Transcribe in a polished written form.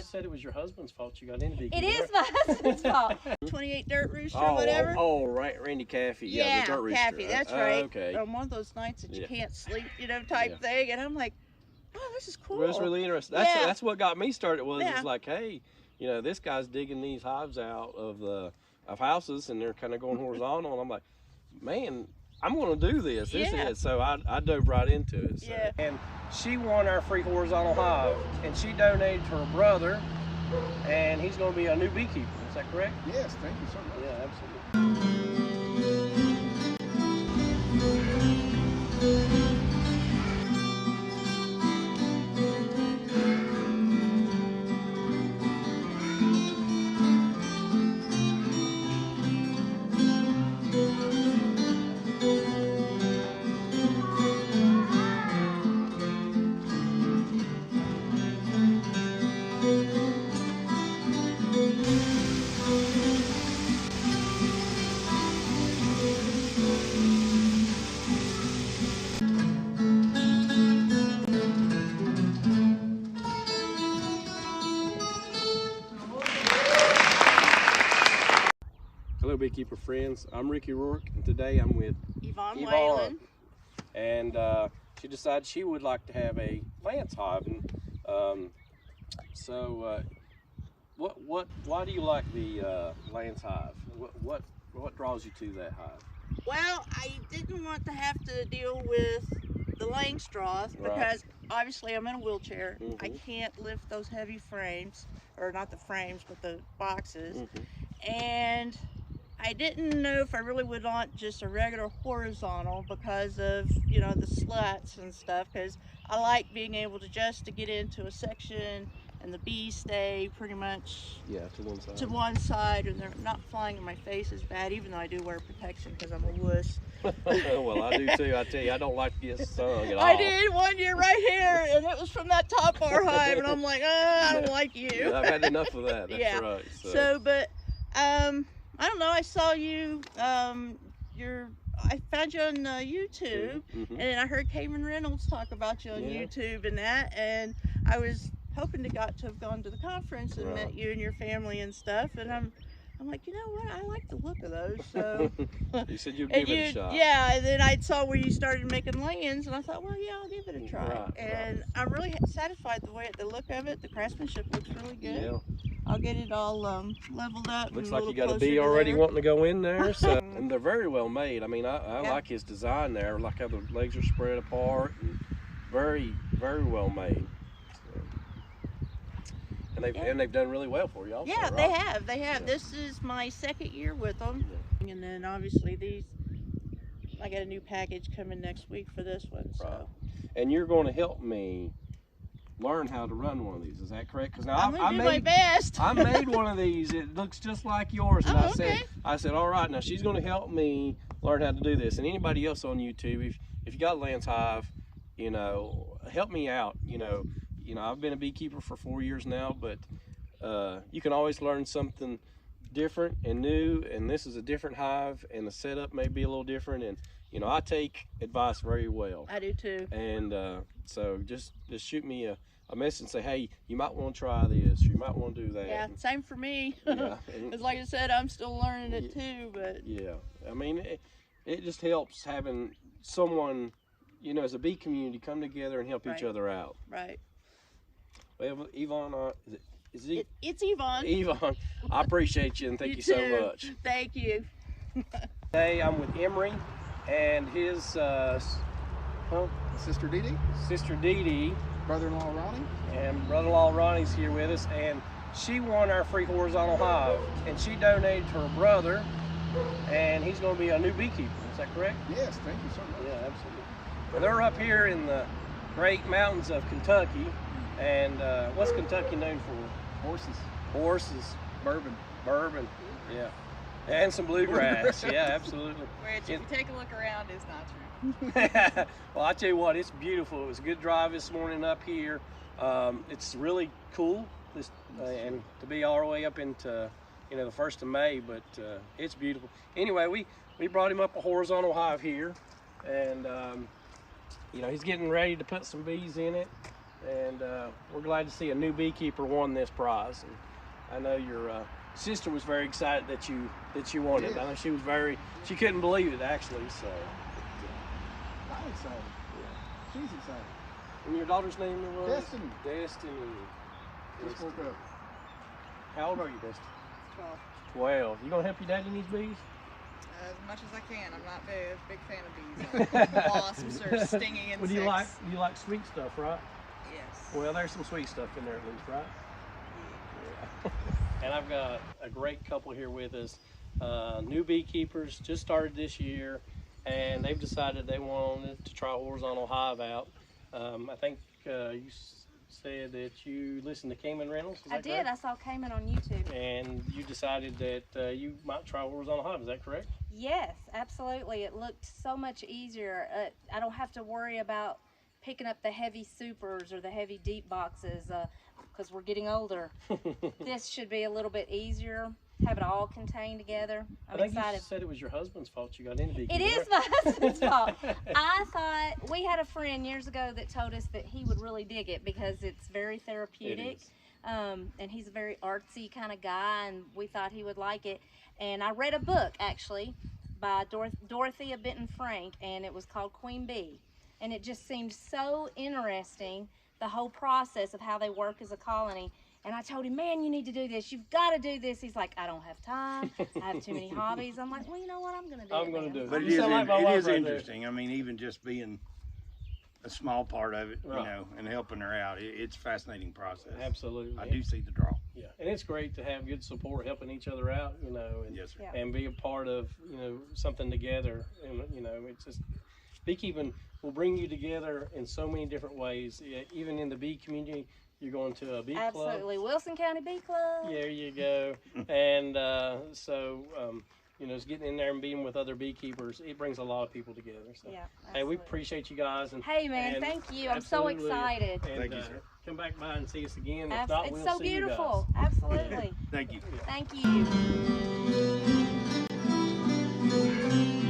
just said it was your husband's fault you got into beekeeping. It is my husband's fault. 28 dirt rooster or whatever. Oh, right, Randy Caffey. Yeah, the dirt rooster. Caffey, that's right. Okay. On one of those nights that you can't sleep, you know, type thing. And I'm like, oh, this is cool. Well, it's really interesting. That's what got me started. It's like, hey, you know, this guy's digging these hives out of houses, and they're kind of going horizontal. And I'm like, man, I'm going to do this. So I dove right into it. So. Yeah. And she won our free horizontal hive, and she donated to her brother, and he's going to be a new beekeeper. Is that correct? Yes, thank you so much. Yeah, absolutely. Hello, beekeeper friends. I'm Ricky Rourke, and today I'm with Evonne Whalen. And she decided she would like to have a Layens hive. And why do you like the Layens hive? What draws you to that hive? Well, I didn't want to have to deal with the laying straws because obviously I'm in a wheelchair. I can't lift those heavy frames, or not the frames, but the boxes. And I didn't know if I really would want just a regular horizontal because of, you know, the slats and stuff, because I like being able to get into a section and the bees stay pretty much to one side and they're not flying in my face as bad, even though I do wear protection because I'm a wuss. Well, I do too. I tell you, I don't like to get stung at all. I did one year right here, and it was from that top bar hive, and I'm like, I don't like you. Yeah, I've had enough of that. That's right. But I don't know. I saw you. I found you on YouTube, and I heard Cameron Reynolds talk about you on YouTube and that, and I was hoping to have gone to the conference and met you and your family and stuff, and I'm like, you know what? I like the look of those. So you said you'd give it a shot. Yeah, and then I saw where you started making layens, and I thought, well, yeah, I'll give it a try. I'm really satisfied the look of it. The craftsmanship looks really good. Yeah. I'll get it all leveled up. Looks like you got a bee already wanting to go in there. So, and they're very well made. I mean, I like his design there. Like how the legs are spread apart. And very, very well made. So, and they've done really well for you also. Yeah, right? they have. This is my second year with them. Yeah. And then obviously these, I got a new package coming next week for this one. So. Right. And you're going to help me learn how to run one of these, is that correct? Because now I'm gonna do my best. I made one of these. It looks just like yours, and I said, all right, now she's going to help me learn how to do this. And anybody else on YouTube, if you got a Layens hive, you know, help me out. You know, I've been a beekeeper for 4 years now, but you can always learn something different and new. And this is a different hive, and the setup may be a little different. And you know, I take advice very well. I do too. And so just shoot me a message and say, hey, you might want to try this, or you might want to do that. Yeah, same for me. Yeah. Because like I said, I'm still learning it too. But yeah, I mean, it just helps having someone, you know, as a bee community, come together and help each other out. Right. Well, Evonne, it's Evonne. Evonne, I appreciate you and thank you so much. Thank you. Today I'm with Emery and his Sister Dee Dee. Sister Dee Dee. Brother-in-law Ronnie. And brother-in-law Ronnie's here with us, and she won our free horizontal hive, and she donated to her brother, and he's going to be a new beekeeper. Is that correct? Yes, thank you so much. Yeah, absolutely. Well, they're up here in the great mountains of Kentucky, and what's Kentucky known for? Horses. Horses. Bourbon. Bourbon, yeah. And some bluegrass, yeah, absolutely. Which, if you take a look around, is not true. Well, I tell you what, it's beautiful. It was a good drive this morning up here. It's really cool, and to be all the way up into, you know, the 1st of May, but it's beautiful. Anyway, we brought him up a horizontal hive here, and you know, he's getting ready to put some bees in it. And we're glad to see a new beekeeper won this prize. And I know your sister was very excited that you won it. I know she couldn't believe it actually. So I'm excited. yeah. She's excited. And your daughter's name was Destiny. Destiny. Just woke up. How old are you, Destiny? 12. 12. You gonna help your daddy in these bees? As much as I can. I'm not a big fan of bees. Wasps or stinging insects. Well, you like sweet stuff, right? Yes. Well, there's some sweet stuff in there at least, right? Yeah. And I've got a great couple here with us, new beekeepers, just started this year, and they've decided they wanted to try horizontal hive out. I think you said that you listened to Cayman Reynolds. Is that I did. correct? I saw Cayman on YouTube. And you decided that you might try horizontal hive. Is that correct? Yes, absolutely. It looked so much easier. I don't have to worry about picking up the heavy supers or the heavy deep boxes because we're getting older. This should be a little bit easier. Have it all contained together. I'm excited. You said it was your husband's fault you got into beekeeping. It is my husband's fault. I thought we had a friend years ago that told us that he would really dig it because it's very therapeutic. It is. And he's a very artsy kind of guy, and we thought he would like it. And I read a book actually by Dorothea Benton Frank, and it was called Queen Bee. And it just seemed so interesting, the whole process of how they work as a colony. And I told him, man, you need to do this. You've got to do this. He's like, I don't have time. I have too many hobbies. I'm like, well, you know what? I'm going to do it. I'm going to do it. But You it is, sound like my wife right there. interesting. I mean, even just being a small part of it, Right. you know, and helping her out, it's a fascinating process. Absolutely. I do see the draw. Yeah, and it's great to have good support, helping each other out, you know, and, Yes, sir. Yeah. and be a part of, you know, something together. And, you know, it's just, beekeeping will bring you together in so many different ways. Yeah, even in the bee community, you're going to a bee club. Absolutely. Wilson County Bee Club. There you go. And you know, it's getting in there and being with other beekeepers. It brings a lot of people together. So, Yeah, hey, we absolutely. appreciate you guys. And Hey, man, and thank you. I'm so absolutely. excited. And, Thank you, sir. Come back by and see us again. If not, It's we'll so see you guys. beautiful. Absolutely. Thank you. Thank you.